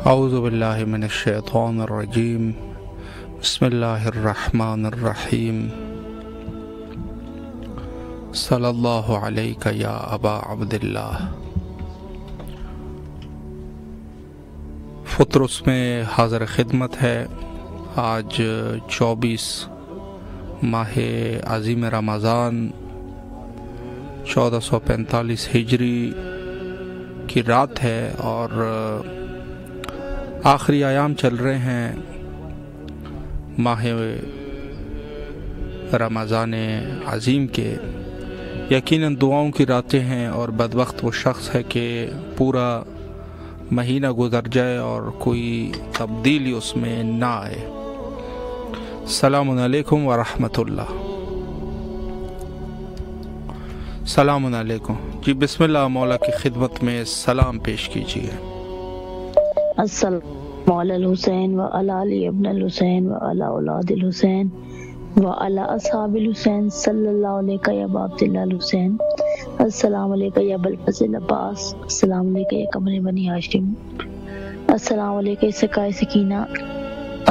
اعوذ باللہ من الشیطان الرجیم بسم اللہ الرحمن الرحیم صلی اللہ علیک یا ابا عبداللہ۔ فطرس میں حاضر خدمت ہے۔ آج 24 ماہ عظیم رمضان 1445 ہجری کی رات ہے اور آخری ایام چل رہے ہیں ماہ رمضان عظیم کے۔ یقیناً دعاؤں کی راتیں ہیں اور بدبخت وہ شخص ہے کہ پورا مہینہ گزر جائے اور کوئی تبدیلی اس میں نہ آئے۔ السلام علیکم ورحمۃ اللہ۔ السلام علیکم جی، بسم اللہ، مولا کی خدمت میں سلام پیش کیجیے۔ السلام علی الحسین و علی علی ابن الحسین و علی اولاد الحسین و علی اصحاب الحسین صلی اللہ علیہ یا عبداللہ الحسین۔ السلام علیکم یا بلفضل عباس، السلام علیکم یا قمر بنی ہاشم، السلام علیکم سکائے سکینہ،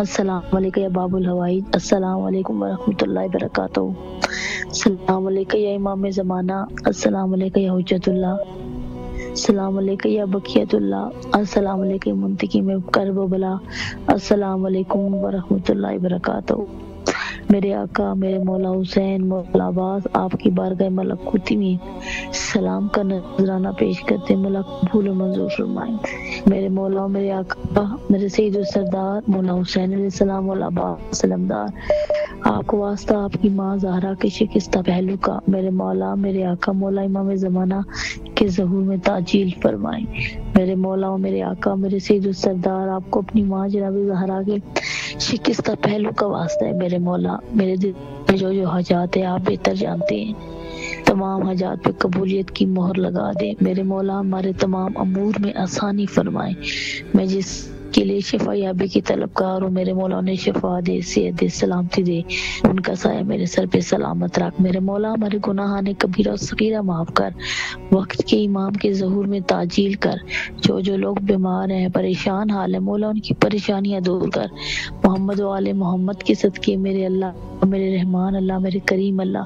السلام علیکم یا باب الحوائج، السلام علیکم ورحمۃ اللہ وبرکاتہ، السلام علیکم یا امام زمانہ، السلام علیکم یا حجت اللہ، السلام علیکم یا بقیت اللہ، السلام علیکم منتقم کرب و بلا، السلام علیکم ورحمۃ اللہ وبرکاتہ۔ میرے آقا میرے مولا حسین مولا عباس آپ کی بارگاہ ملکوتی میں سلام کا نذرانہ پیش کرتے، مولا قبول و منظور فرمائیں۔ میرے مولا میرے آقا میرے سید السردار مولا حسین علیہ السلام مولا عباس سلمدار، آپ کو واسطہ آپ کی ماں زہرا کے شکستہ پہلو کا میرے مولا میرے آقا مولا امام زمانہ کے ظہور میں تعجیل فرمائیں۔ میرے مولا و میرے آقا میرے سید السردار آپ کو اپنی ماں جناب زہرا کے شکستہ پہلو کا واسطہ ہے۔ میرے مولا میرے دل میں جو حاجات ہے آپ بہتر جانتے ہیں، تمام حاجات پہ قبولیت کی مہر لگا دے۔ میرے مولا ہمارے تمام امور میں آسانی فرمائیں۔ میں جس کے لیے شفا یابی کی طلبگار ہوں، میرے مولا انہیں شفا دے، صحت دے، سلامتی دے، ان کا سایہ میرے سر پہ سلامت رکھ۔ میرے مولا ہمارے گناہان کبیرہ و صغیرہ معاف کر، وقت کے امام کے ظہور میں تعجیل کر۔ جو لوگ بیمار ہیں پریشان حال ہے، مولا ان کی پریشانیاں دور کر۔ محمد و آل محمد کے صدقے میرے اللہ میرے رحمان اللہ میرے کریم اللہ،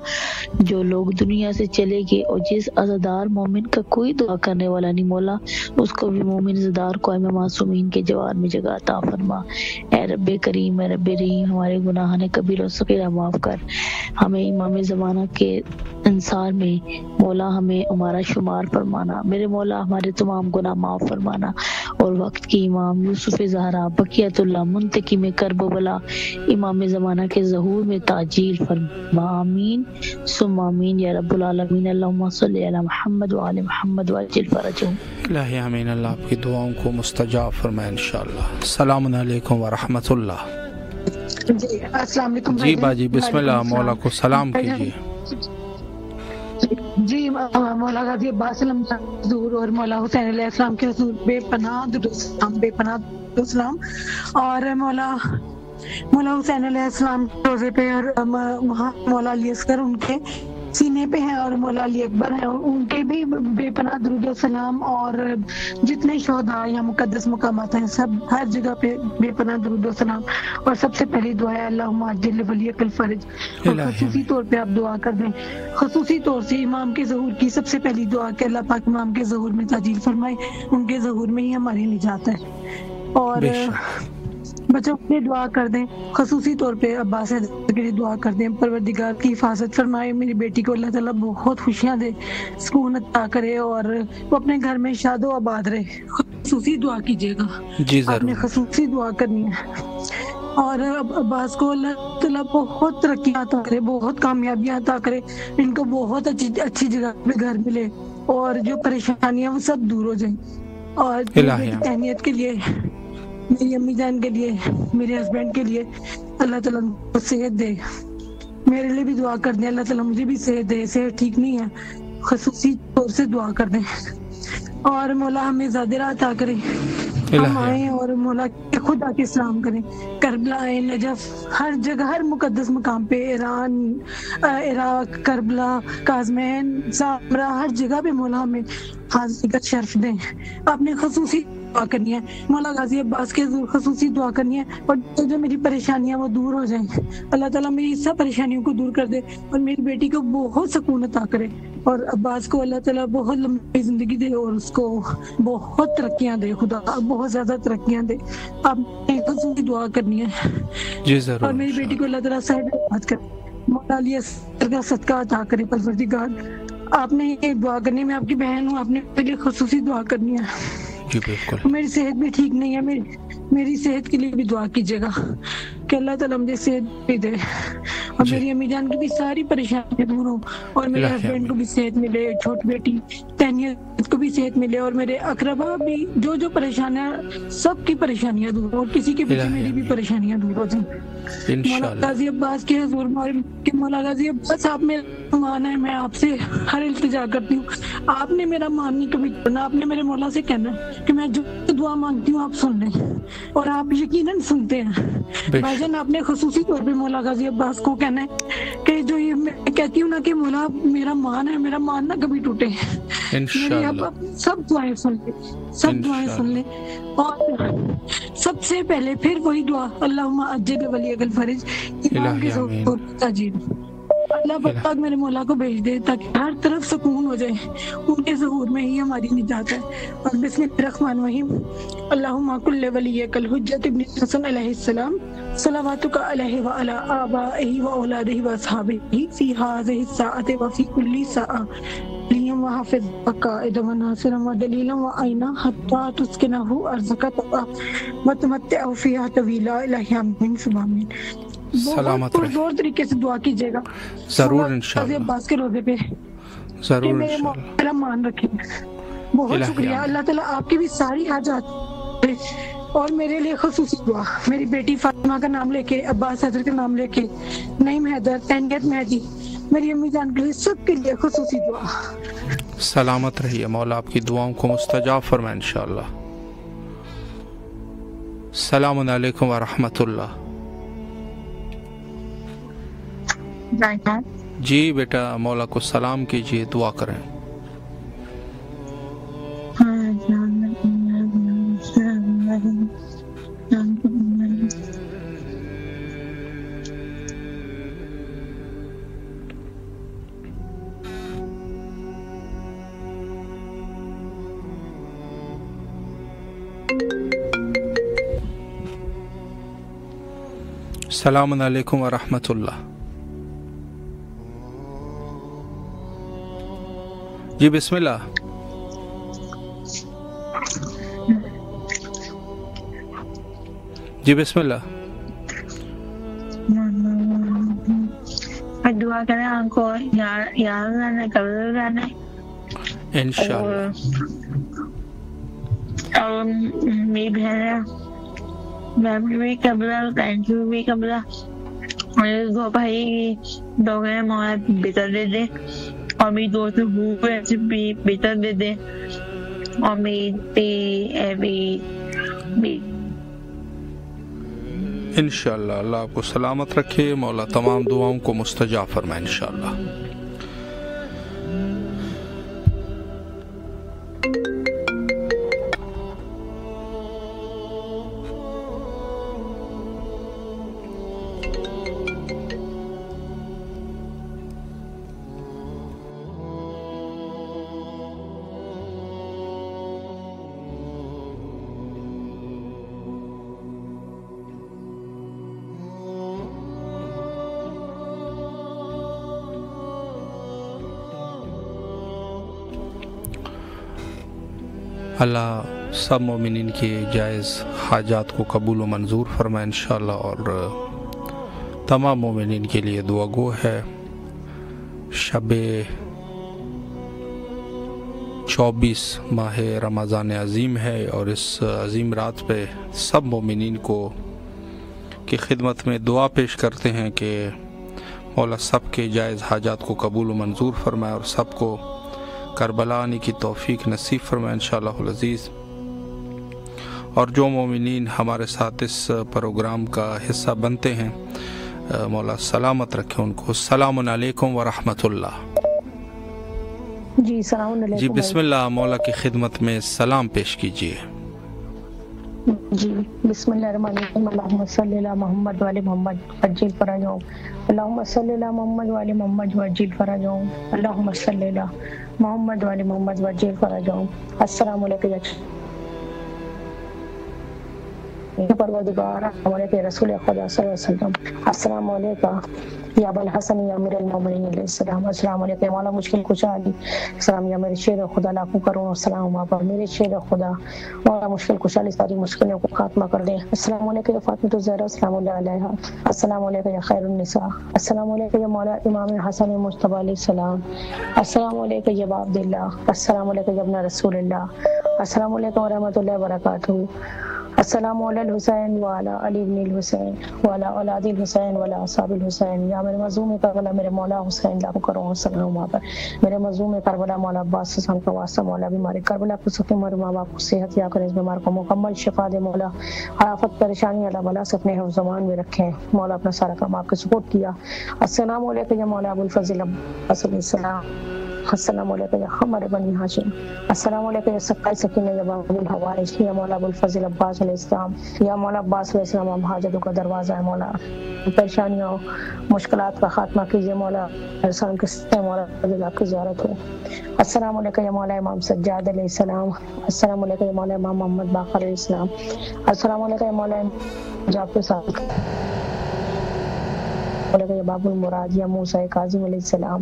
جو لوگ دنیا سے چلے گئے اور جس عزادار مومن کا کوئی دعا کرنے والا نہیں، مولا اس کو بھی مومن عزادار قائم معصومین کے جوار میں جگہ عطا فرما۔ اے رب کریم اے رب رحیم، ہمارے گناہان کبیرہ و صغیرہ معاف کر، ہمیں امام زمانہ کے انصار میں مولا ہمیں ہمارا شمار فرمانا۔ میرے مولا ہمارے تمام گناہ معاف فرمانا، اور وقت کی امام یوسف زہرا بقیت اللہ منتقم کرب و بلا امام زمانہ کے ظہور میں تعجیل فرما۔ آمین ثم آمین یا رب العالمین۔ اللہم صلی علی محمد و آل محمد وعجل فرجہم۔ الہی آمین، اللہ آپ کی دعاؤں کو مستجاب فرمائے انشاءاللہ۔ السلام علیکم ورحمۃ اللہ۔ جی السلام علیکم جی باجی، بسم اللہ، مولا کو سلام کیجیے۔ جی مولا غازی عباس سلام حضور اور مولا حسین علیہ السلام کے حضور بے پناہ درود السلام، بے پناہ درود السلام۔ اور مولا حسین علیہ السلام کے روزے پہ اور مولا علی اصغر ان کے سینے پہ ہیں، اور مولا علی اکبر ہیں، ان کے بھی بے پناہ درود السلام، اور جتنے شہداء یا مقدس مقامات ہیں سب ہر جگہ پہ بے پناہ درود السلام۔ اور سب سے پہلی دعا ہے اللہم عجل ولیک الفرج، اور خصوصی طور پہ آپ دعا کر دیں، خصوصی طور سے امام کے ظہور کی سب سے پہلی دعا کہ اللہ پاک امام کے ظہور میں تعجیل فرمائے، ان کے ظہور میں ہی ہماری نجات ہے۔ اور بچوں کے لیے دعا کر دیں، خصوصی طور پہ عباس کے لیے دعا کر دیں، پروردگار کی حفاظت فرمائے، میری بیٹی کو اللہ تعالیٰ بہت خوشیاں دے، سکون عطا کرے، اور وہ اپنے گھر میں شاد و آباد رہے۔ خصوصی دعا کیجیے گا، آپ نے خصوصی دعا کرنی ہے۔ اور عباس کو اللہ تعالیٰ بہت ترقیاں عطا کرے، بہت کامیابیاں عطا کرے، ان کو بہت اچھی جگہ پہ گھر ملے، اور جو پریشانیاں وہ سب دور ہو جائیں۔ اور تہنیت کے لیے میری امی جان کے لیے، میرے ہسبینڈ کے لیے اللہ تعالیٰ کو صحت دے، میرے لیے بھی دعا کر دیں، اللہ تعالیٰ مجھے بھی صحت دے، صحت ٹھیک نہیں ہے، خصوصی طور سے دعا کر دیں۔ اور مولا ہمیں زیادہ راہ عطا کرے، ہم آئیں اور مولا خود آ کے سلام کریں، کربلا نجف ہر جگہ ہر مقدس مقام پہ، ایران عراق کربلا کاظمین سامرا ہر جگہ پہ مولا ہمیں حاضری کا شرف دیں۔ اپنے خصوصی دعا کرنی ہے، مولا غازی عباس کے حضور خصوصی دعا کرنی ہے، اور جو میری پریشانیاں وہ دور ہو جائیں، اللہ تعالیٰ میری سب پریشانیوں کو دور کر دے اور میری بیٹی کو بہت سکون عطا کرے، اور عباس کو اللہ تعالیٰ بہت لمبی زندگی دے اور اس کو بہت ترقیاں دے، خدا بہت زیادہ ترقیاں دے۔ آپ نے خصوصی دعا کرنی ہے جی ضرور، اور میری بیٹی کو اللہ تعالیٰ صحت بات کرے، مولا علی اصغر کا صدقہ عطا کرے پروردگار۔ آپ نے یہ دعا کرنی ہے، میں آپ کی بہن ہوں، آپ نے میرے لیے خصوصی دعا کرنی ہے۔ جی بالکل۔ میری صحت بھی ٹھیک نہیں ہے، میری صحت کے لیے بھی دعا کیجیے گا کہ اللہ تعالیٰ مجھے صحت بھی دے، اور میری امی جان کی بھی ساری پریشانیاں دور ہوں، اور میرے ہسبینڈ کو بھی صحت ملے، چھوٹی بیٹی تہنیت کو بھی صحت ملے، اور میرے اقربا بھی جو پریشانیاں، سب کی پریشانیاں دور ہوں، اور کسی کے پیچھے میری بھی پریشانیاں دور ہو جائیں۔ مولا غازی عباس کے حضور، مولا غازی عباس آپ میرا مان ہے، میں آپ سے ہر التجا کرتی ہوں، آپ نے میرا مان نہیں کبھی کرنا، آپ نے میرے مولا سے کہنا ہے کہ میں جو دعا مانگتی ہوں آپ سن لیں، اور آپ یقیناً سنتے ہیں۔ بھائی جان آپ نے خصوصی طور پہ مولا غازی عباس کو کہنا ہے کہ جو یہ میں کہتی ہوں نا کہ مولا میرا مان ہے، میرا مان نہ کبھی ٹوٹے، میری اب سب دعائیں سن لیں، سب دعائیں سن لیں، اور سب سے پہلے پھر وہی دعا اللہم عجل ولی الفرج، ایمان کے ظہور تاجیل، اللہ پاک میرے مولا کو بھیج دے تاکہ ہر طرف سکون ہو جائے، ان کے ظہور میں ہی ہماری نجات ہے۔ اور بسم اللہ الرحمن الرحیم، اللہم کل ولیک الحجۃ ابن الحسن علیہ السلام صلواتک علیہ وعلی آبائہ واولادہ واصحابہ فی ہذہ الساعۃ وفی کل ساعۃ لیم وحافظ وقائدا وناصرا ودلیلا وعینا حتی تسکنہ ارضک طوعا وتمتع فیہا طویلا الہ آمین ثم آمین۔ سلامت بہت زور طریقے سے دعا کیجیے گا ضرور انشاءاللہ، عباس کے روزے پہ ضرور میرے انشاءاللہ، میرا مان رکھیں۔ بہت شکریہ، اللہ تعالیٰ آپ کی بھی ساری حاجات، اور میرے لیے خصوصی دعا، میری بیٹی فاطمہ کا نام لے کے، عباس حیدر کا نام لے کے، نعیم حیدر، تہنیت مہدی، میری امی جان کے لیے، سب کے لیے خصوصی دعا۔ سلامت رہیے، مولا آپ کی دعاؤں کو مستجاب فرمائے انشاءاللہ۔ السلام علیکم ورحمۃ اللہ۔ جی بیٹا، مولا کو سلام کیجیے، دعا کریں۔ السلام علیکم ورحمۃ اللہ۔ جی بسم اللہ۔ جی بسم اللہ۔ دعا کریں آپ کو یاد رہنا، قبر رہنا انشاءاللہ۔ اور میری بہن ہے، میں بھی قبرہ، تھینک یو بھی قبرہ، میرے دو بھائی دو گئے، مولا بیٹا دے دے، اور میری دوست ایسے بھی بیٹا دے دے، اور انشاءاللہ اللہ آپ کو سلامت رکھے، مولا تمام دعاؤں کو مستجاب فرمائے انشاءاللہ۔ اللہ سب مومنین کے جائز حاجات کو قبول و منظور فرمائے انشاءاللہ، اور تمام مومنین کے لیے دعا گو ہے۔ شب 24 ماہ رمضان عظیم ہے، اور اس عظیم رات پہ سب مومنین کو کی خدمت میں دعا پیش کرتے ہیں کہ مولا سب کے جائز حاجات کو قبول و منظور فرمائے، اور سب کو کربلا آنے کی توفیق نصیب فرمائے انشاءاللہ العزیز۔ اور جو مومنین ہمارے ساتھ اس پروگرام کا حصہ بنتے ہیں، مولا سلامت رکھے ان کو۔ السلام علیکم ورحمۃ اللہ۔ جی السلام علیکم۔ جی بسم اللہ، مولا کی خدمت میں سلام پیش کیجیے۔ جی بسم اللہ الرحمن الرحیم اللہم صلی علی محمد وعلی محمد وعجل فرجهم اللہم صلی علی محمد وعلی محمد وعجل فرجهم اللہم صلی علی محمد وعلی محمد وعجل فرجهم السلام علیکم پروردگار ہمارے رسول خدا صلی اللہ علیہ وسلم السلام علیکم یا ابو الحسن یا امیر المومنین علیہ السلام السلام علیکم مولا مشکل کشا علی السلام یا میرے شیر خدا لاکھوں کروں السلام آپ میرے شیر خدا مولا مشکل کشا علی ساری مشکلوں کو خاتمہ کر دے السلام علیکم یا فاطمہ الزہرا السلام علیہا السلام علیکم یا خیر النساء السلام علیکم یا مولا امام حسن مجتبی علیہ السلام السلام علیکم یا ابا عبداللہ السلام علیکم یا ابن رسول اللہ السلام علیکم ورحمۃ اللہ وبرکاتہ السلام علی الحسین وعلی علی بن الحسین وعلی اولاد الحسین وعلی اصحاب الحسین یا میرے مظلوم کربلا میرے مولا حسین لاکھوں کروں السلام پر میرے مظلوم کربلا مولا عباس حسن کا واسطہ مولا بیماری کربلا کو سکے ہمارے ماں باپ کو صحت یا کرے اس بیمار کو مکمل شفا دے مولا آفت پریشانی اللہ بلا سے اپنے حفظ زمان میں رکھیں مولا اپنا سارا کام آپ کے سپورٹ کیا السلام علیکم یا مولا ابو الفضل عباس علیہ السلام السلام علیکم یا ہمارے بنی ہاشم السلام علیکم یا سکائی سکینہ یا باب الحوائج یا مولا ابو الفضل عباس علیہ السلام یا مولا عباس علیہ السلام ہم حاجتوں کا دروازہ ہے مولا پریشانیوں مشکلات کا خاتمہ کیجیے مولا انسان کے ساتھ مولا آپ کی زیارت ہو السلام علیکم یا مولا امام سجاد علیہ السلام السلام علیکم یا مولا امام محمد باقر علیہ السلام السلام علیکم یا مولا جاب کے ساتھ یا باب المراد یا موسیٰ کاظم علیہ السلام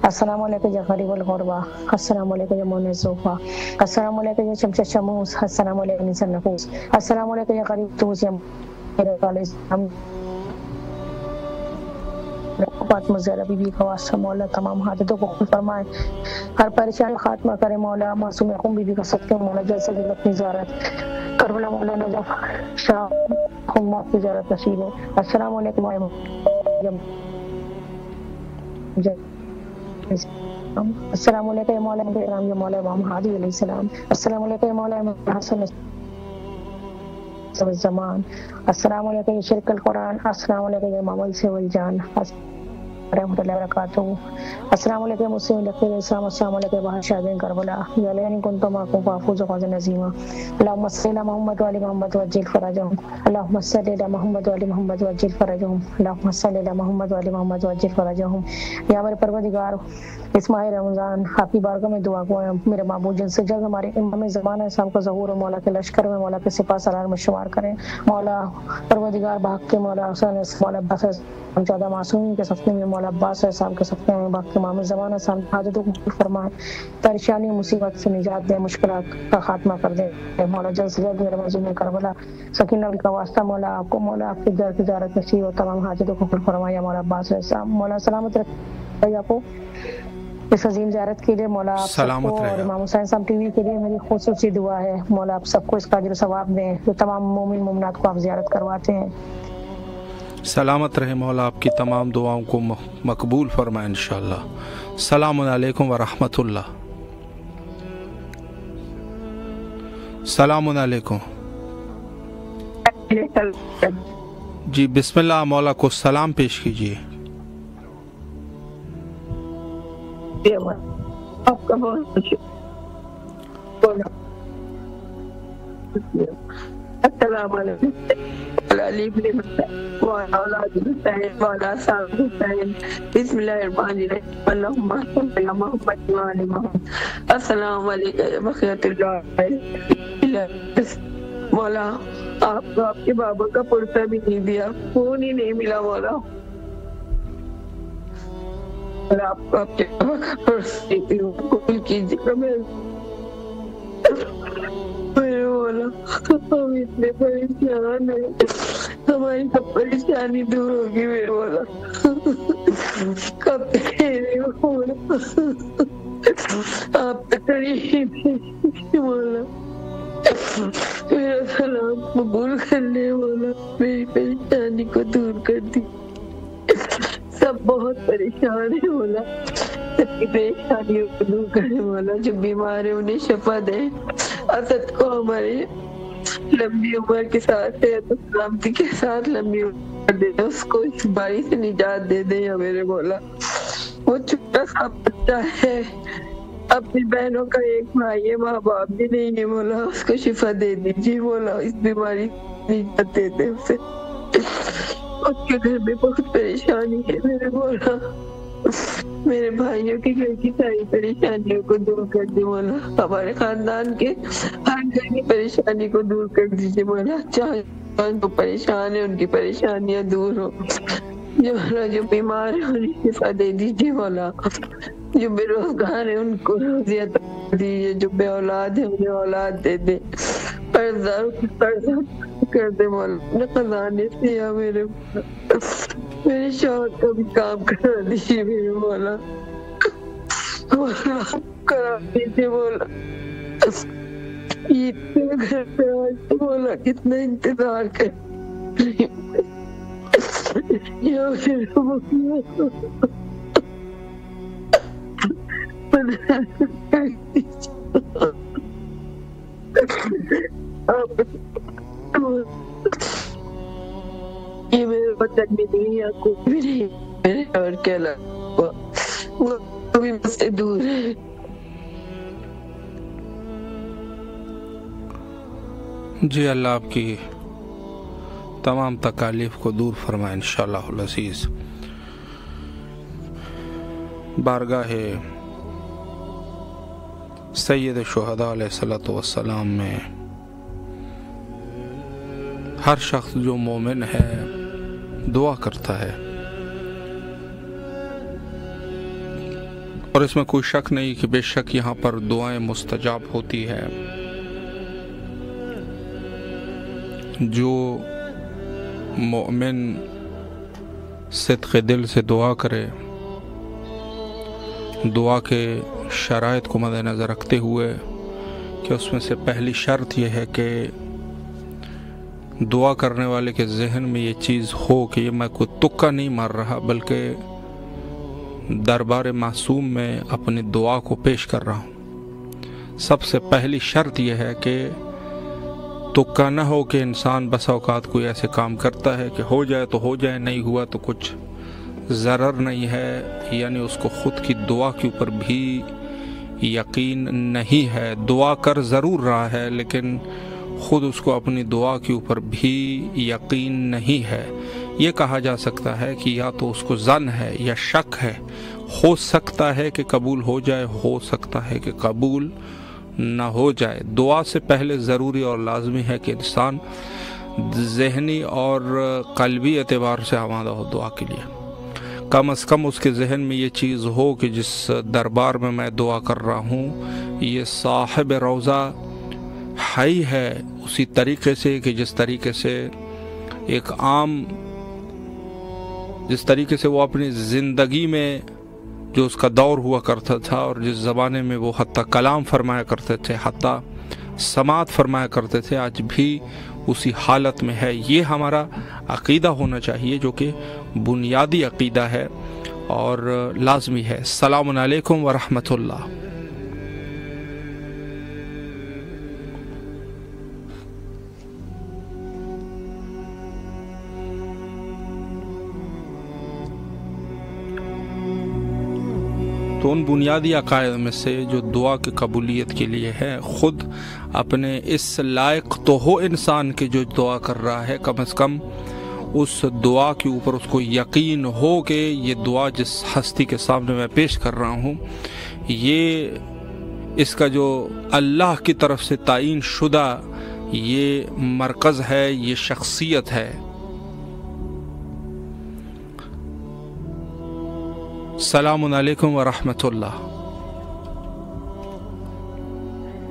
السلام علیکم یا غریب الغربہ السلام علیکم یا مون صوفہ السلام علیکم یا شمس شموس السلام علیکم یا نسل نفوس السلام علیکم یا غریب توس یا میرے علیہ السلام فاطمہ زہرا بی بی کا واسطہ مولا تمام حاجتوں کو قبول فرمائے ہر پریشانی خاتمہ کرے مولا معصوم یعقوب بی بی کا صدقہ مولا جلد سے جلد اپنی زیارت کربلا مولا نجف شاہ موت کی زیارت نصیب ہے السلام علیکم السلام علیکم یا مولا کرام یا مولا امام ہادی علیہ السلام السلام علیکم یا مولا امام حسن الزمان السلام علیکم یا شرک القرآن السلام علیکم یا امام السی والجان رحمۃ اللہ وبرکاتہ السلام علیکم مسلم الکبیر السلام السلام علیکم بہر شاہدین کربلا یا لین کنتم معکم فافوز فوزا نظیما اللهم صل علی محمد وعلی محمد وعجل فرجهم اللهم صل علی محمد وعلی محمد وعجل فرجهم اللهم صل علی محمد وعلی محمد وعجل فرجهم یا ہمارے پروردگار اس ماہ رمضان آپ کی بارگاہ میں دعا گو ہیں میرے معبود جن سے جلد ہمارے امام زمانہ اسلام کا ظہور و مولا کے لشکر میں مولا کے سپاہ سالار میں شمار کریں مولا پروردگار بحق کے مولا حسین مولا عباس ہم چودہ معصومین کے صفحے میں مولا عباس صاحب کے صفحے میں بحق کے امام زمانہ اسلام حاجتوں کو قبول فرمائے پریشانی مصیبت سے نجات دے مشکلات کا خاتمہ کر دے مولا جلد سے جلد میرے مظلوم کربلا سکینہ کا واسطہ مولا آپ کو مولا آپ کی در کی زیارت نصیب اور تمام حاجتوں کو قبول فرمائے مولا عباس صاحب مولا سلامت رکھے آپ کو اس عظیم زیارت کے لیے مولا آپ سب کو اور امام حسین صاحب ٹی وی کے لیے میری خصوصی دعا ہے مولا آپ سب کو اس کا اجر و ثواب دیں جو تمام مومن مومنات کو آپ زیارت کرواتے ہیں سلامت رہے مولا آپ کی تمام دعاؤں کو مقبول فرمائے انشاءاللہ السلام علیکم ورحمۃ اللہ السلام علیکم جی بسم اللہ مولا کو سلام پیش کیجیے آپ کا بہت السلام علیکم بسم اللہ الرحمن الرحیم اللہم صل علی محمد وعلی محمد السلام علیکم بقیت اللہ مولا آپ کو آپ کے بابا کا پرسہ بھی نہیں دیا فون ہی نہیں ملا مولا آپ کو آپ کے بابا کا پرسہ دیتی ہوں قبول کیجیے گا میرے مولا ہم اتنے پریشان ہیں ہماری سب پریشانی دور ہوگی میرے مولا کب تک مولا آپ تک مولا میرا سلام قبول کر لے مولا میری پریشانی کو دور کر دی سب بہت پریشان ہیں مولا سب کی پریشانیوں کو دور کرے مولا جو بیمار ہے انہیں شفا دے اسد کو ہماری لمبی عمر کے ساتھ ہے تو سلامتی کے ساتھ لمبی عمر دے اس کو اس بیماری سے نجات دے دے یا میرے مولا وہ چھوٹا سا بچہ ہے اپنی بہنوں کا ایک بھائی ہے، ماں باپ بھی نہیں ہے مولا، اس کو شفا دے دیجیے مولا، اس بیماری نجات دے دے اسے، اس کے گھر میں بہت پریشانی ہے میرے مولا، میرے بھائیوں کے گھر کی ساری پریشانیوں کو دور کر دے مولا، ہمارے خاندان کے ہر گھر کی پریشانی کو دور کر دیجیے مولا، چاہے جو پریشان ہے ان کی پریشانیاں دور ہو، جو بیمار ہے انہیں شفا دے دیجیے مولا، جو بے روزگار ہے ان کو روزیاں دیجیے، جو بے اولاد ہے انہیں اولاد دے دے، قرضداروں کی قرض کر دے مولا، اپنے خزانے سے یا میرے شوہر کا بھی کام کرا دیجیے میرے مولا، کرا دیجیے مولا، عید کے گھر پہ آج مولا کتنا انتظار کر یا یہ میرے وطن میں نہیں ہے، کوئی بھی نہیں میرے اور کے علاوہ، وہ بھی مجھ سے دور ہے۔ جی اللہ آپ کی تمام تکالیف کو دور فرمائے انشاءاللہ العزیز۔ بارگاہ سید شہداء علیہ الصلوۃ والسلام میں ہر شخص جو مومن ہے دعا کرتا ہے، اور اس میں کوئی شک نہیں کہ بے شک یہاں پر دعائیں مستجاب ہوتی ہے۔ جو مومن صدق دل سے دعا کرے، دعا کے شرائط کو مد نظر رکھتے ہوئے کہ اس میں سے پہلی شرط یہ ہے کہ دعا کرنے والے کے ذہن میں یہ چیز ہو کہ یہ میں کوئی تکا نہیں مار رہا، بلکہ دربار معصوم میں اپنی دعا کو پیش کر رہا ہوں۔ سب سے پہلی شرط یہ ہے کہ تکا نہ ہو کہ انسان بس اوقات کوئی ایسے کام کرتا ہے کہ ہو جائے تو ہو جائے، نہیں ہوا تو کچھ ضرر نہیں ہے، یعنی اس کو خود کی دعا کے اوپر بھی یقین نہیں ہے، دعا کر ضرور رہا ہے لیکن خود اس کو اپنی دعا کے اوپر بھی یقین نہیں ہے۔ یہ کہا جا سکتا ہے کہ یا تو اس کو ظن ہے یا شک ہے، ہو سکتا ہے کہ قبول ہو جائے، ہو سکتا ہے کہ قبول نہ ہو جائے۔ دعا سے پہلے ضروری اور لازمی ہے کہ انسان ذہنی اور قلبی اعتبار سے آمادہ ہو دعا کے لیے، کم از کم اس کے ذہن میں یہ چیز ہو کہ جس دربار میں دعا کر رہا ہوں یہ صاحب روضہ ہی ہے، اسی طریقے سے کہ جس طریقے سے ایک عام، جس طریقے سے وہ اپنی زندگی میں جو اس کا دور ہوا کرتا تھا اور جس زمانے میں وہ حتیٰ کلام فرمایا کرتے تھے، حتیٰ سماعت فرمایا کرتے تھے، آج بھی اسی حالت میں ہے۔ یہ ہمارا عقیدہ ہونا چاہیے جو کہ بنیادی عقیدہ ہے اور لازمی ہے۔ السلام علیکم ورحمۃ اللہ۔ تو ان بنیادی عقائد میں سے جو دعا کی قبولیت کے لیے ہے، خود اپنے اس لائق تو ہو انسان کے جو دعا کر رہا ہے، کم از کم اس دعا کے اوپر اس کو یقین ہو کہ یہ دعا جس ہستی کے سامنے میں پیش کر رہا ہوں یہ اس کا جو اللہ کی طرف سے تعین شدہ یہ مرکز ہے، یہ شخصیت ہے۔ السلام علیکم ورحمۃ اللہ۔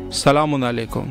السلام علیکم۔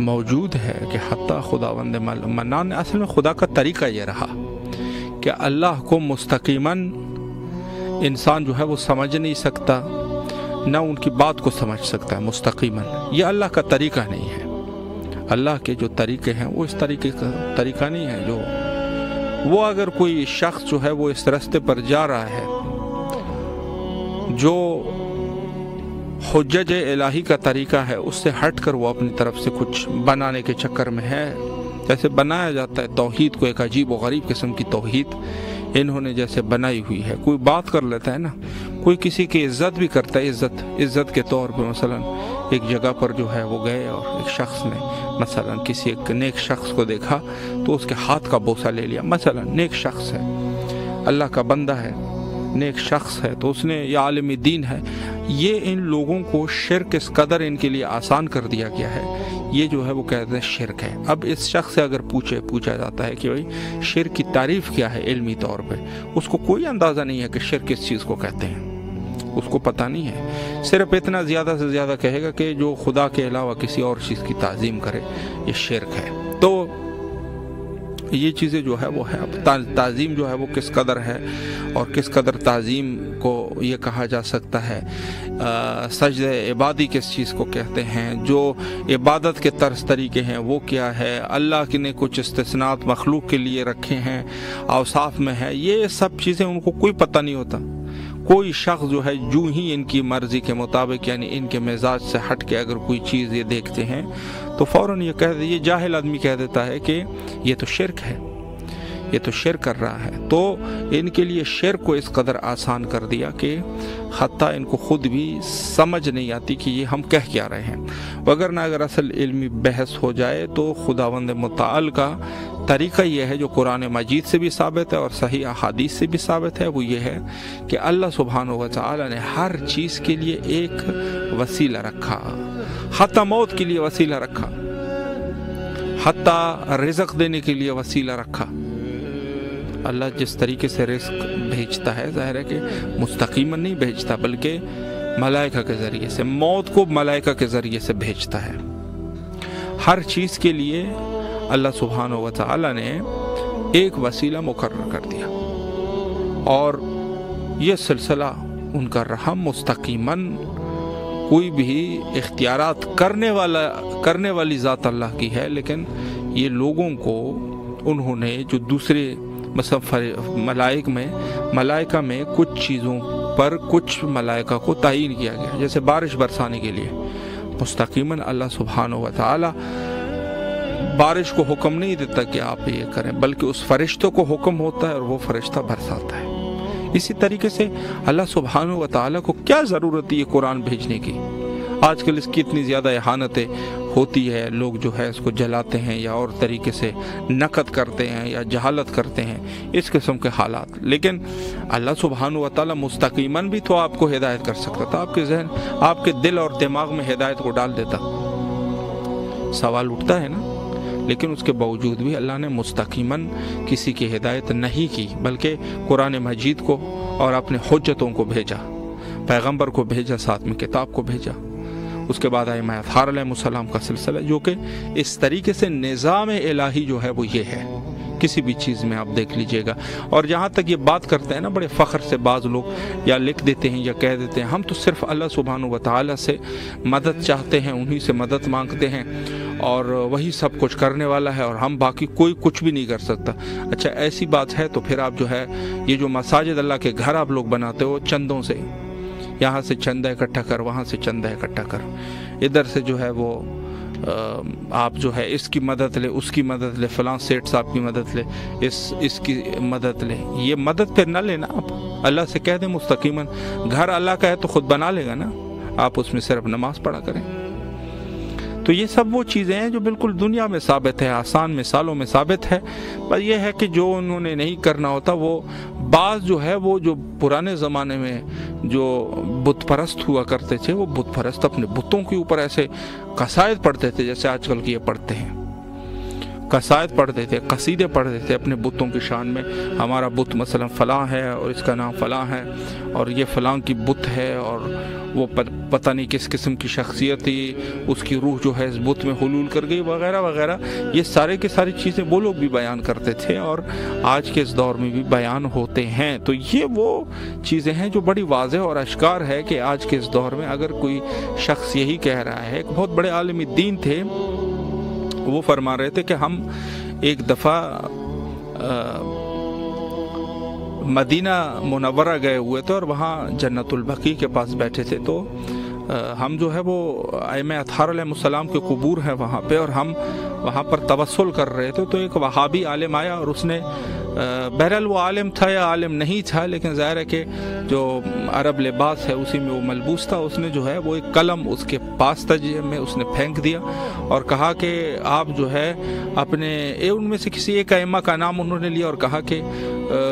موجود ہے کہ حتیٰ خداوند منان نے اصل میں خدا کا طریقہ یہ رہا کہ اللہ کو مستقیماً انسان جو ہے وہ سمجھ نہیں سکتا، نہ ان کی بات کو سمجھ سکتا ہے مستقیماً. یہ اللہ کا طریقہ نہیں ہے. اللہ کے جو طریقے ہیں وہ اس طریقے کا طریقہ نہیں ہے. جو وہ اگر کوئی شخص جو ہے وہ اس راستے پر جا رہا ہے جو حجج الہی کا طریقہ ہے، اس سے ہٹ کر وہ اپنی طرف سے کچھ بنانے کے چکر میں ہے. جیسے بنایا جاتا ہے توحید کو، ایک عجیب و غریب قسم کی توحید انہوں نے جیسے بنائی ہوئی ہے. کوئی بات کر لیتا ہے نا، کوئی کسی کی عزت بھی کرتا ہے، عزت کے طور پہ مثلا ایک جگہ پر جو ہے وہ گئے اور ایک شخص نے مثلا کسی ایک نیک شخص کو دیکھا تو اس کے ہاتھ کا بوسہ لے لیا. مثلا نیک شخص ہے، اللہ کا بندہ ہے، نیک شخص ہے، تو اس نے یا عالم دین ہے. یہ ان لوگوں کو شرک اس قدر ان کے لیے آسان کر دیا گیا ہے، یہ جو ہے وہ کہتے ہیں شرک ہے. اب اس شخص سے اگر پوچھا جاتا ہے کہ بھائی شرک کی تعریف کیا ہے علمی طور پہ، اس کو کوئی اندازہ نہیں ہے کہ شرک کس چیز کو کہتے ہیں، اس کو پتہ نہیں ہے. صرف اتنا زیادہ سے زیادہ کہے گا کہ جو خدا کے علاوہ کسی اور چیز کی تعظیم کرے یہ شرک ہے. تو یہ چیزیں جو ہے وہ ہے. اب تعظیم جو ہے وہ کس قدر ہے اور کس قدر تعظیم کو یہ کہا جا سکتا ہے. سجدہ عبادی کس چیز کو کہتے ہیں، جو عبادت کے طرز طریقے ہیں وہ کیا ہے، اللہ نے کچھ استثناءات مخلوق کے لیے رکھے ہیں، اوصاف میں ہے، یہ سب چیزیں ان کو کوئی پتہ نہیں ہوتا. کوئی شخص جو ہے جو ہی ان کی مرضی کے مطابق یعنی ان کے مزاج سے ہٹ کے اگر کوئی چیز یہ دیکھتے ہیں تو فوراً یہ جاہل آدمی کہہ دیتا ہے کہ یہ تو شرک ہے، یہ تو شرک کر رہا ہے. تو ان کے لیے شرک کو اس قدر آسان کر دیا کہ حتیٰ ان کو خود بھی سمجھ نہیں آتی کہ یہ ہم کہہ کیا رہے ہیں. وگرنہ اگر اصل علمی بحث ہو جائے تو خداوند متعال کا طریقہ یہ ہے جو قرآن مجید سے بھی ثابت ہے اور صحیح احادیث سے بھی ثابت ہے، وہ یہ ہے کہ اللہ سبحانہ و تعالی نے ہر چیز کے لیے ایک وسیلہ رکھا، حتیٰ موت کے لیے وسیلہ رکھا، حتیٰ رزق دینے کے لیے وسیلہ رکھا. اللہ جس طریقے سے رزق بھیجتا ہے ظاہر ہے کہ مستقیماً نہیں بھیجتا بلکہ ملائکہ کے ذریعے سے، موت کو ملائکہ کے ذریعے سے بھیجتا ہے. ہر چیز کے لیے اللہ سبحانہ و تعالی نے ایک وسیلہ مقرر کر دیا اور یہ سلسلہ ان کا رحم مستقیماً کوئی بھی اختیارات کرنے والی ذات اللہ کی ہے، لیکن یہ لوگوں کو انہوں نے جو دوسرے مثلا ملائکہ میں کچھ چیزوں پر کچھ ملائکہ کو تعین کیا گیا، جیسے بارش برسانے کے لیے مستقیماً اللہ سبحانہ و تعالی بارش کو حکم نہیں دیتا کہ آپ یہ کریں، بلکہ اس فرشتوں کو حکم ہوتا ہے اور وہ فرشتہ برساتا ہے. اسی طریقے سے اللہ سبحانہ و تعالیٰ کو کیا ضرورت ہے یہ قرآن بھیجنے کی؟ آج کل اس کی اتنی زیادہ اہانتیں ہوتی ہے، لوگ جو ہے اس کو جلاتے ہیں یا اور طریقے سے نقد کرتے ہیں یا جہالت کرتے ہیں، اس قسم کے حالات. لیکن اللہ سبحانہ و تعالیٰ مستقیماً بھی تو آپ کو ہدایت کر سکتا تھا، آپ کے ذہن، آپ کے دل اور دماغ میں ہدایت کو ڈال دیتا. سوال اٹھتا ہے نا. لیکن اس کے باوجود بھی اللہ نے مستقیماً کسی کی ہدایت نہیں کی، بلکہ قرآن مجید کو اور اپنے حجتوں کو بھیجا، پیغمبر کو بھیجا، ساتھ میں کتاب کو بھیجا. اس کے بعد ائمہ اطہار علیہ السلام کا سلسلہ، جو کہ اس طریقے سے نظام الہی جو ہے وہ یہ ہے. کسی بھی چیز میں آپ دیکھ لیجئے گا. اور جہاں تک یہ بات کرتے ہیں نا بڑے فخر سے بعض لوگ یا لکھ دیتے ہیں یا کہہ دیتے ہیں ہم تو صرف اللہ سبحانہ و تعالی سے مدد چاہتے ہیں، انہی سے مدد مانگتے ہیں اور وہی سب کچھ کرنے والا ہے اور ہم باقی کوئی کچھ بھی نہیں کر سکتا. اچھا ایسی بات ہے تو پھر آپ جو ہے یہ جو مساجد اللہ کے گھر آپ لوگ بناتے ہو چندوں سے، یہاں سے چندہ اکٹھا کر، وہاں سے چندہ اکٹھا کر، ادھر سے جو ہے وہ آپ جو ہے اس کی مدد لے، اس کی مدد لے، فلاں سیٹ صاحب کی مدد لے، اس کی مدد لے. یہ مدد پھر نہ لینا، آپ اللہ سے کہہ دیں مستقیماً گھر اللہ کا ہے تو خود بنا لے گا نا، آپ اس میں صرف نماز پڑھا کریں. تو یہ سب وہ چیزیں ہیں جو بالکل دنیا میں ثابت ہے، آسان مثالوں میں ثابت ہے. پر یہ ہے کہ جو انہوں نے نہیں کرنا ہوتا، وہ بعض جو ہے وہ جو پرانے زمانے میں جو بت پرست ہوا کرتے تھے، وہ بت پرست اپنے بتوں کے اوپر ایسے قصائد پڑھتے تھے جیسے آج کل کی یہ پڑھتے ہیں. قصائد پڑھتے تھے، قصیدے پڑھتے تھے اپنے بتوں کی شان میں. ہمارا بت مثلا فلاں ہے اور اس کا نام فلاں ہے اور یہ فلاں کی بت ہے اور وہ پتہ نہیں کس قسم کی شخصیت تھی، اس کی روح جو ہے اس بت میں حلول کر گئی وغیرہ وغیرہ. یہ سارے کی ساری چیزیں وہ لوگ بھی بیان کرتے تھے اور آج کے اس دور میں بھی بیان ہوتے ہیں. تو یہ وہ چیزیں ہیں جو بڑی واضح اور اشکار ہے کہ آج کے اس دور میں اگر کوئی شخص یہی کہہ رہا ہے. ایک بہت بڑے عالم دین تھے، وہ فرما رہے تھے کہ ہم ایک دفعہ مدینہ منورہ گئے ہوئے تھے اور وہاں جنت البقیع کے پاس بیٹھے تھے. تو ہم جو ہے وہ ائمہ اطہار علیہ السلام کے قبور ہیں وہاں پہ اور ہم وہاں پر توسل کر رہے تھے. تو ایک وہابی عالم آیا اور اس نے بہرحال وہ عالم تھا یا عالم نہیں تھا، لیکن ظاہر ہے کہ جو عرب لباس ہے اسی میں وہ ملبوس تھا. اس نے جو ہے وہ ایک قلم اس کے پاس تھا جیب میں، اس نے پھینک دیا اور کہا کہ آپ جو ہے اپنے ان میں سے کسی ایک ائمہ کا نام انہوں نے لیا اور کہا کہ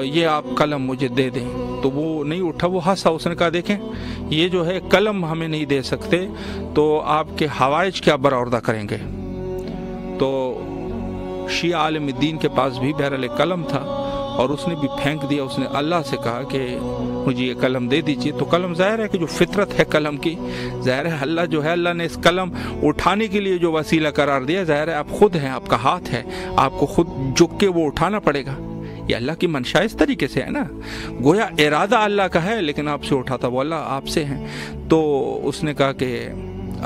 یہ آپ قلم مجھے دے دیں. تو وہ نہیں اٹھا، وہ ہنسا. اس نے کہا دیکھیں یہ جو ہے قلم ہمیں نہیں دے سکتے تو آپ کے حوائج کیا برآوردہ کریں گے. تو شیعہ عالم الدین کے پاس بھی بہرحال ایک قلم تھا اور اس نے بھی پھینک دیا. اس نے اللہ سے کہا کہ مجھے یہ قلم دے دیجیے. تو قلم ظاہر ہے کہ جو فطرت ہے قلم کی، ظاہر ہے اللہ جو ہے اللہ نے اس قلم اٹھانے کے لیے جو وسیلہ قرار دیا، ظاہر ہے آپ خود ہیں، آپ کا ہاتھ ہے، آپ کو خود جھک کے وہ اٹھانا پڑے گا. یہ اللہ کی منشا اس طریقے سے ہے نا، گویا ارادہ اللہ کا ہے لیکن آپ سے اٹھاتا وہ اللہ آپ سے ہیں. تو اس نے کہا کہ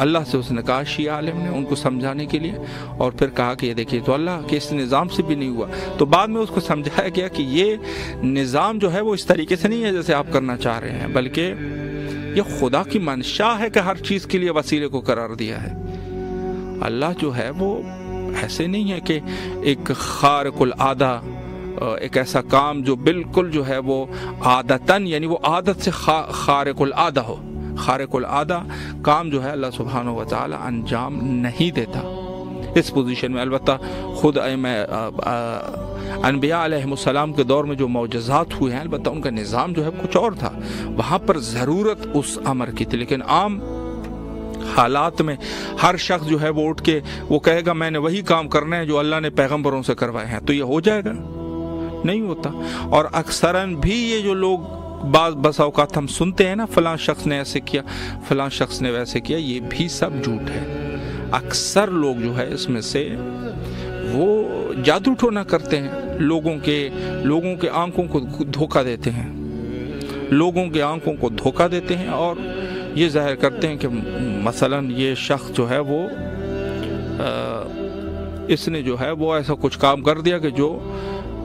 اللہ سے اس نے کہا شیعہ عالم نے ان کو سمجھانے کے لیے، اور پھر کہا کہ یہ دیکھیے تو اللہ کے اس نظام سے بھی نہیں ہوا. تو بعد میں اس کو سمجھایا گیا کہ یہ نظام جو ہے وہ اس طریقے سے نہیں ہے جیسے آپ کرنا چاہ رہے ہیں، بلکہ یہ خدا کی منشا ہے کہ ہر چیز کے لیے وسیلے کو قرار دیا ہے. اللہ جو ہے وہ ایسے نہیں ہے کہ ایک خارق العادہ، ایک ایسا کام جو بالکل جو ہے وہ عادتاً یعنی وہ عادت سے خارق العادہ ہو. خارق العادہ کام جو ہے اللہ سبحانہ و تعالی انجام نہیں دیتا اس پوزیشن میں. البتہ خود انبیاء علیہ السلام کے دور میں جو معجزات ہوئے ہیں البتہ ان کا نظام جو ہے کچھ اور تھا، وہاں پر ضرورت اس امر کی تھی. لیکن عام حالات میں ہر شخص جو ہے وہ اٹھ کے وہ کہے گا میں نے وہی کام کرنا ہے جو اللہ نے پیغمبروں سے کروائے ہیں، تو یہ ہو جائے گا؟ نہیں ہوتا. اور اکثراً بھی یہ جو لوگ بس اوقات ہم سنتے ہیں نا فلاں شخص نے ایسے کیا، فلاں شخص نے ویسے کیا، یہ بھی سب جھوٹ ہے. اکثر لوگ جو ہے اس میں سے وہ جادو ٹونا کرتے ہیں، لوگوں کے آنکھوں کو دھوکہ دیتے ہیں، لوگوں کے آنکھوں کو دھوکہ دیتے ہیں اور یہ ظاہر کرتے ہیں کہ مثلاً یہ شخص جو ہے وہ اس نے جو ہے وہ ایسا کچھ کام کر دیا کہ جو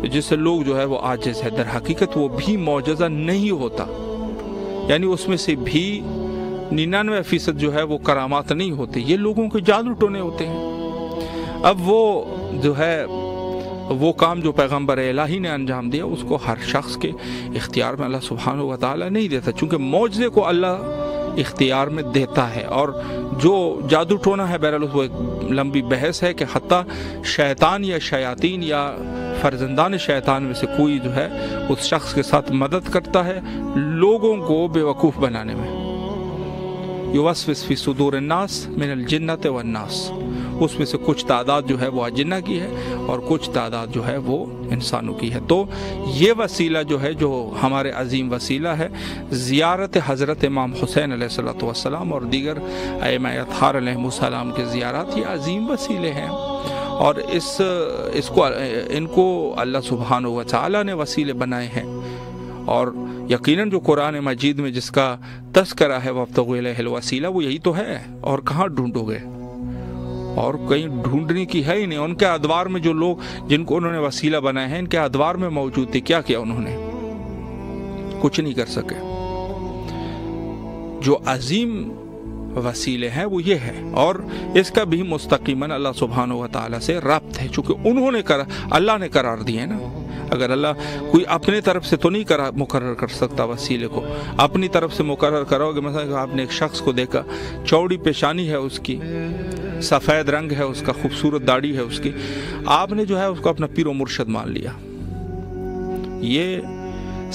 جس سے لوگ جو ہے وہ عاجز ہے. در حقیقت وہ بھی معجزہ نہیں ہوتا، یعنی اس میں سے بھی 99% جو ہے وہ کرامات نہیں ہوتے، یہ لوگوں کے جادو ٹونے ہوتے ہیں. اب وہ جو ہے وہ کام جو پیغمبر الہی نے انجام دیا اس کو ہر شخص کے اختیار میں اللہ سبحانہ و تعالی نہیں دیتا، چونکہ معجزے کو اللہ اختیار میں دیتا ہے. اور جو جادو ٹونا ہے بہرحال وہ ایک لمبی بحث ہے کہ حتیٰ شیطان یا شیاطین یا فرزندان شیطان میں سے کوئی جو ہے اس شخص کے ساتھ مدد کرتا ہے لوگوں کو بے وقوف بنانے میں. یوسوس فی صدور الناس من الجنۃ والناس، اس میں سے کچھ تعداد جو ہے وہ جنہ کی ہے اور کچھ تعداد جو ہے وہ انسانوں کی ہے. تو یہ وسیلہ جو ہے جو ہمارے عظیم وسیلہ ہے زیارت حضرت امام حسین علیہ السلام اور دیگر ائمہ اطہار علیہ السلام کے زیارات، یہ عظیم وسیلے ہیں اور ان کو اللہ سبحانہ و تعالی نے وسیلے بنائے ہیں. اور یقیناً جو قرآن مجید میں جس کا تذکرہ ہے وابتغوا الیہ الوسیلہ، وہ یہی تو ہے. اور کہاں ڈھونڈو گے؟ اور کہیں ڈھونڈنے کی ہے ہی نہیں. ان کے ادوار میں جو لوگ جن کو انہوں نے وسیلہ بنائے ہیں ان کے ادوار میں موجود تھے، کیا کیا انہوں نے؟ کچھ نہیں کر سکے. جو عظیم وسیلے ہیں وہ یہ ہے اور اس کا بھی مستقیماً اللہ سبحانہ و تعالی سے ربط ہے، چونکہ انہوں نے اللہ نے قرار دیے نا. اگر اللہ کوئی اپنے طرف سے تو نہیں مقرر کر سکتا وسیلے کو، اپنی طرف سے مقرر کرو گے. مثلا آپ نے ایک شخص کو دیکھا، چوڑی پیشانی ہے اس کی، سفید رنگ ہے اس کا، خوبصورت داڑھی ہے اس کی، آپ نے جو ہے اس کو اپنا پیر و مرشد مان لیا. یہ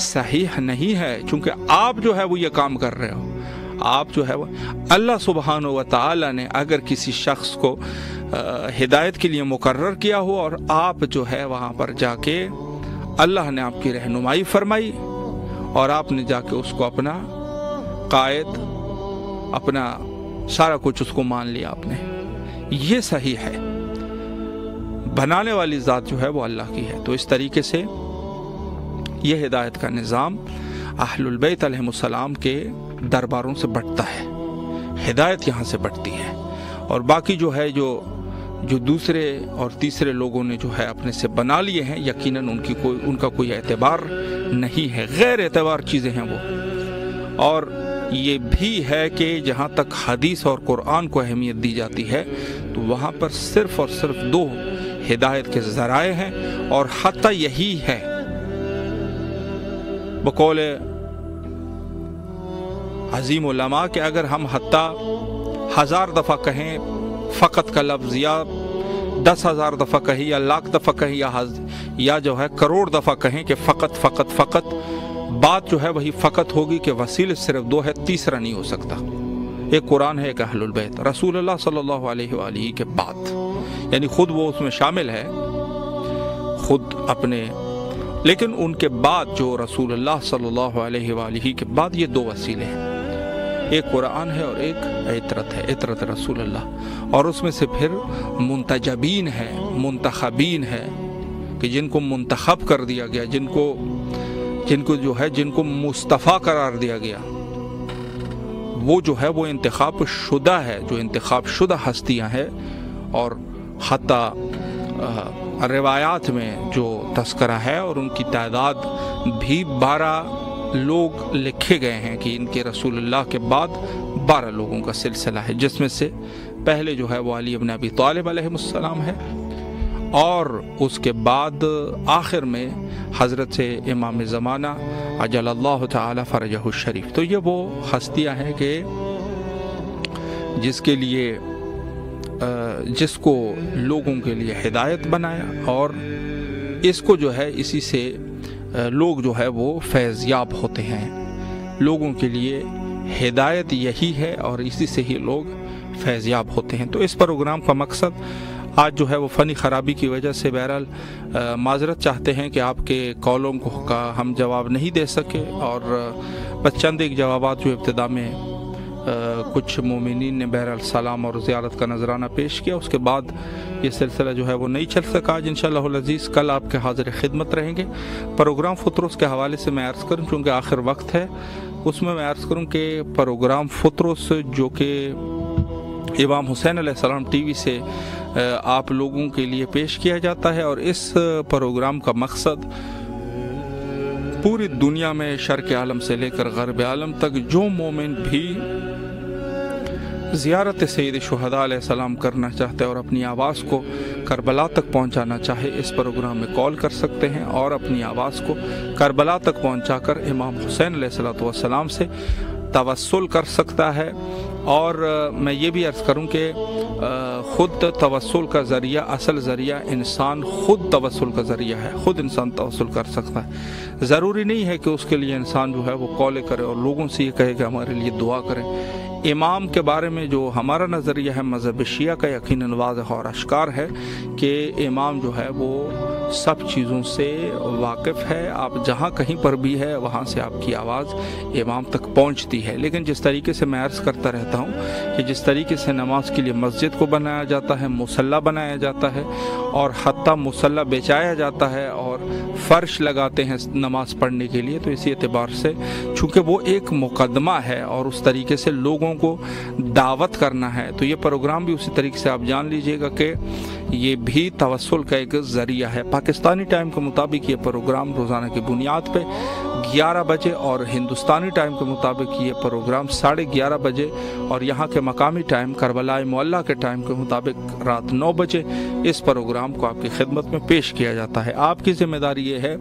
صحیح نہیں ہے، چونکہ آپ جو ہے وہ یہ کام کر رہے ہو. آپ جو ہے وہ اللہ سبحانہ و تعالی نے اگر کسی شخص کو ہدایت کے لیے مقرر کیا ہو اور آپ جو ہے وہاں پر جا کے اللہ نے آپ کی رہنمائی فرمائی اور آپ نے جا کے اس کو اپنا قائد اپنا سارا کچھ اس کو مان لیا آپ نے، یہ صحیح ہے۔ بنانے والی ذات جو ہے وہ اللہ کی ہے۔ تو اس طریقے سے یہ ہدایت کا نظام اہل البیت علیہ السلام کے درباروں سے بٹتا ہے، ہدایت یہاں سے بٹتی ہے، اور باقی جو ہے جو دوسرے اور تیسرے لوگوں نے جو ہے اپنے سے بنا لیے ہیں، یقیناً ان کا کوئی اعتبار نہیں ہے، غیر اعتبار چیزیں ہیں وہ۔ اور یہ بھی ہے کہ جہاں تک حدیث اور قرآن کو اہمیت دی جاتی ہے تو وہاں پر صرف اور صرف دو ہدایت کے ذرائع ہیں، اور حتیٰ یہی ہے بقول عظیم علماء کہ اگر ہم حتیٰ 1000 دفعہ کہیں فقط کا لفظ، یا 10,000 دفعہ کہیں، یا لاکھ دفعہ کہیں، یا جو ہے کروڑ دفعہ کہیں کہ فقط فقط فقط، بات جو ہے وہی فقط ہوگی کہ وسیلہ صرف دو ہے، تیسرا نہیں ہو سکتا۔ ایک قرآن ہے، ایک اہل البیت، رسول اللہ صلی اللہ علیہ وآلہ کے بعد، یعنی خود وہ اس میں شامل ہے خود اپنے، لیکن ان کے بعد جو رسول اللہ صلی اللہ علیہ وآلہ کے بعد یہ دو وسیلے ہیں، ایک قرآن ہے اور ایک عطرت ہے، عطرت رسول اللہ، اور اس میں سے پھر منتجبین ہے، منتخبین ہے کہ جن کو منتخب کر دیا گیا، جن کو مصطفیٰ قرار دیا گیا، وہ جو ہے وہ انتخاب شدہ ہے، جو انتخاب شدہ ہستیاں ہیں، اور حتیٰ روایات میں جو تذکرہ ہے اور ان کی تعداد بھی 12 لوگ لکھے گئے ہیں کہ ان کے رسول اللہ کے بعد 12 لوگوں کا سلسلہ ہے، جس میں سے پہلے جو ہے وہ علی بن ابی طالب علیہ السلام ہے، اور اس کے بعد آخر میں حضرت امام زمانہ عجل اللہ تعالی فرجہ الشریف۔ تو یہ وہ ہستیاں ہیں کہ جس کو لوگوں کے لیے ہدایت بنایا، اور اس کو جو ہے اسی سے لوگ جو ہے وہ فیض یاب ہوتے ہیں، لوگوں کے لیے ہدایت یہی ہے اور اسی سے ہی لوگ فیض یاب ہوتے ہیں۔ تو اس پروگرام کا مقصد آج جو ہے وہ فنی خرابی کی وجہ سے بہرحال معذرت چاہتے ہیں کہ آپ کے کالوں کا ہم جواب نہیں دے سکے، اور بس چند ایک جوابات جو ابتدا میں کچھ مومنین نے بہرحال سلام اور زیارت کا نذرانہ پیش کیا، اس کے بعد یہ سلسلہ جو ہے وہ نہیں چل سکا۔ آج انشاءاللہ العزیز کل آپ کے حاضر خدمت رہیں گے۔ پروگرام فطرس کے حوالے سے میں عرض کروں، چونکہ آخر وقت ہے، اس میں عرض کروں کہ پروگرام فطرس جو کہ امام حسین علیہ السلام ٹی وی سے آپ لوگوں کے لیے پیش کیا جاتا ہے، اور اس پروگرام کا مقصد پوری دنیا میں شرق عالم سے لے کر غرب عالم تک جو مومن بھی زیارت سید شہداء علیہ السلام کرنا چاہتے ہیں اور اپنی آواز کو کربلا تک پہنچانا چاہے، اس پروگرام میں کال کر سکتے ہیں اور اپنی آواز کو کربلا تک پہنچا کر امام حسین علیہ السلام سے توسل کر سکتا ہے۔ اور میں یہ بھی عرض کروں کہ خود توسل کا ذریعہ، اصل ذریعہ انسان خود توسل کا ذریعہ ہے، خود انسان توسل کر سکتا ہے، ضروری نہیں ہے کہ اس کے لیے انسان جو ہے وہ کال کرے اور لوگوں سے یہ کہے کہ ہمارے لیے دعا کریں۔ امام کے بارے میں جو ہمارا نظریہ ہے مذہب شیعہ کا، یقیناً واضح اور اشکار ہے کہ امام جو ہے وہ سب چیزوں سے واقف ہے، آپ جہاں کہیں پر بھی ہے وہاں سے آپ کی آواز امام تک پہنچتی ہے۔ لیکن جس طریقے سے میں عرض کرتا رہتا ہوں کہ جس طریقے سے نماز کے لیے مسجد کو بنایا جاتا ہے، مصلی بنایا جاتا ہے، اور حتیٰ مصلی بچایا جاتا ہے اور فرش لگاتے ہیں نماز پڑھنے کے لیے، تو اسی اعتبار سے چونکہ وہ ایک مقدمہ ہے اور اس طریقے سے لوگوں کو دعوت کرنا ہے، تو یہ پروگرام بھی اسی طریقے سے آپ جان لیجئے گا کہ یہ بھی توسل کا ایک ذریعہ ہے۔ پاکستانی ٹائم کے مطابق یہ پروگرام روزانہ کی بنیاد پہ 11 بجے، اور ہندوستانی ٹائم کے مطابق یہ پروگرام 11:30 بجے، اور یہاں کے مقامی ٹائم کربلا معلیٰ کے ٹائم کے مطابق رات 9 بجے اس پروگرام کو آپ کی خدمت میں پیش کیا جاتا ہے۔ آپ کی ذمہ داری یہ ہے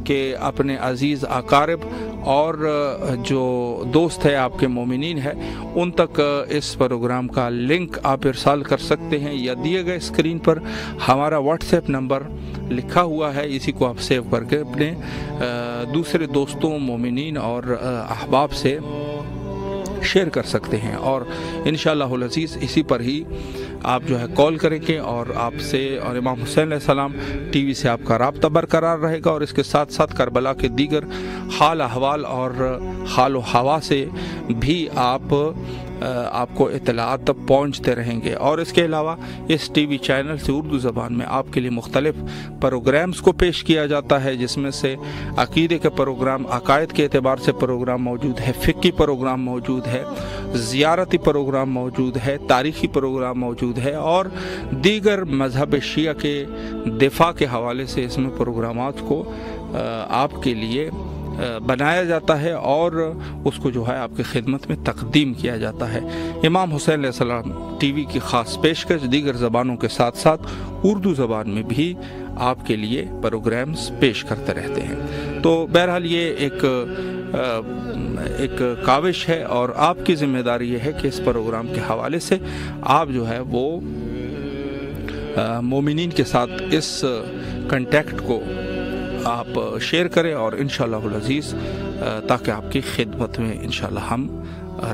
کہ اپنے عزیز اقارب اور جو دوست ہے آپ کے مومنین ہے ان تک اس پروگرام کا لنک آپ ارسال کر سکتے ہیں، یا دیے گئے اسکرین پر ہمارا واٹس ایپ نمبر لکھا ہوا ہے، اسی کو آپ سیو کر کے اپنے دوسرے دوستوں، مومنین اور احباب سے شیئر کر سکتے ہیں، اور انشاءاللہ العزیز اسی پر ہی آپ جو ہے کال کریں گے اور آپ سے اور امام حسین علیہ السلام ٹی وی سے آپ کا رابطہ برقرار رہے گا، اور اس کے ساتھ ساتھ کربلا کے دیگر حال احوال اور حال و ہوا سے بھی آپ کو اطلاعات پہنچتے رہیں گے۔ اور اس کے علاوہ اس ٹی وی چینل سے اردو زبان میں آپ کے لیے مختلف پروگرامز کو پیش کیا جاتا ہے، جس میں سے عقیدے کے پروگرام، عقائد کے اعتبار سے پروگرام موجود ہے، فقہی پروگرام موجود ہے، زیارتی پروگرام موجود ہے، تاریخی پروگرام موجود ہے، اور دیگر مذہب شیعہ کے دفاع کے حوالے سے اس میں پروگرامات کو آپ کے لیے بنایا جاتا ہے اور اس کو جو ہے آپ کی خدمت میں تقدیم کیا جاتا ہے۔ امام حسین علیہ السلام ٹی وی کی خاص پیشکش دیگر زبانوں کے ساتھ ساتھ اردو زبان میں بھی آپ کے لیے پروگرامز پیش کرتے رہتے ہیں۔ تو بہرحال یہ ایک کاوش ہے، اور آپ کی ذمہ داری یہ ہے کہ اس پروگرام کے حوالے سے آپ جو ہے وہ مومنین کے ساتھ اس کنٹیکٹ کو آپ شیئر کریں، اور انشاءاللہ العزیز تاکہ آپ کی خدمت میں انشاءاللہ ہم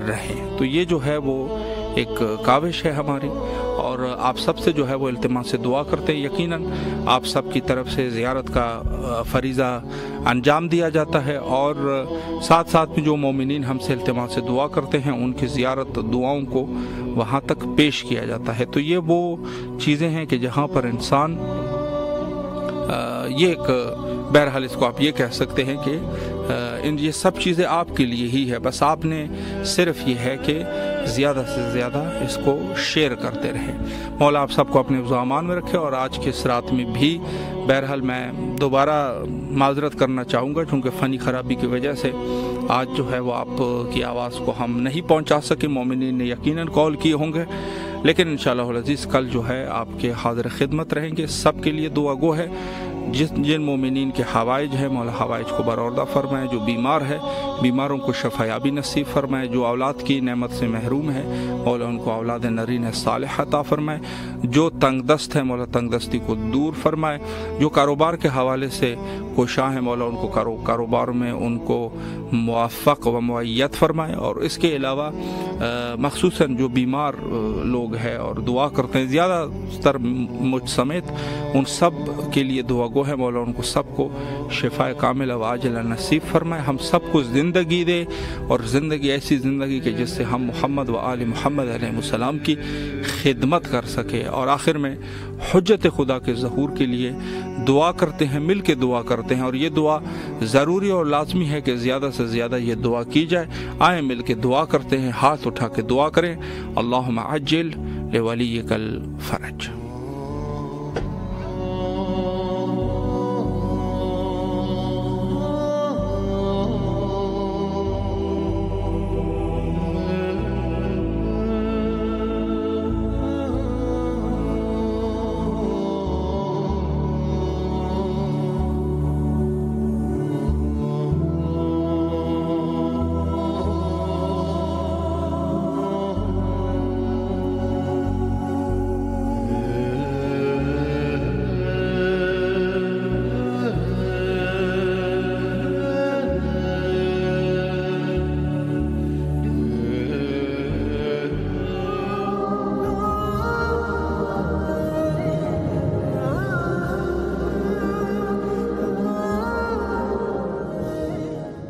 رہیں۔ تو یہ جو ہے وہ ایک کاوش ہے ہماری، اور آپ سب سے جو ہے وہ التماس سے دعا کرتے ہیں۔ یقیناً آپ سب کی طرف سے زیارت کا فریضہ انجام دیا جاتا ہے، اور ساتھ ساتھ میں جو مومنین ہم سے التماس سے دعا کرتے ہیں ان کی زیارت دعاؤں کو وہاں تک پیش کیا جاتا ہے۔ تو یہ وہ چیزیں ہیں کہ جہاں پر انسان یہ ایک بہرحال اس کو آپ یہ کہہ سکتے ہیں کہ یہ سب چیزیں آپ کے لیے ہی ہے، بس آپ نے صرف یہ ہے کہ زیادہ سے زیادہ اس کو شیئر کرتے رہیں۔ مولا آپ سب کو اپنے امان میں رکھے، اور آج کے اس رات میں بھی بہرحال میں دوبارہ معذرت کرنا چاہوں گا، چونکہ فنی خرابی کی وجہ سے آج جو ہے وہ آپ کی آواز کو ہم نہیں پہنچا سکے۔ مومنین نے یقیناً کال کیے ہوں گے، لیکن انشاءاللہ العزیز کل جو ہے آپ کے حاضر خدمت رہیں گے۔ سب کے لیے دعا گو ہے، جن مومنین کے حوائج ہیں مولا حوائج کو برآوردہ فرمائے، جو بیمار ہے بیماروں کو شفایابی نصیب فرمائے، جو اولاد کی نعمت سے محروم ہے مولا ان کو اولاد نرین صالح عطا فرمائے، جو تنگ دست ہے مولا تنگ دستی کو دور فرمائے، جو کاروبار کے حوالے سے کوشاں ہیں مولا ان کو کاروبار میں ان کو موفق و معید فرمائے، اور اس کے علاوہ مخصوصاً جو بیمار لوگ ہیں اور دعا کرتے ہیں زیادہ تر مجھ سمیت، ان سب کے لیے دعا گو ہے مولا ان کو سب کو شفاء کامل و عاجلہ نصیب فرمائے، ہم سب کو زندگی دے، اور زندگی ایسی زندگی کہ جس سے ہم محمد و آل محمد علیہ السلام کی خدمت کر سکے۔ اور آخر میں حجت خدا کے ظہور کے لیے دعا کرتے ہیں، مل کے دعا کرتے ہیں، اور یہ دعا ضروری اور لازمی ہے کہ زیادہ سے زیادہ یہ دعا کی جائے۔ آئیں مل کے دعا کرتے ہیں، ہاتھ اٹھا کے دعا کریں۔ اللہم عجل لولیک الفرج۔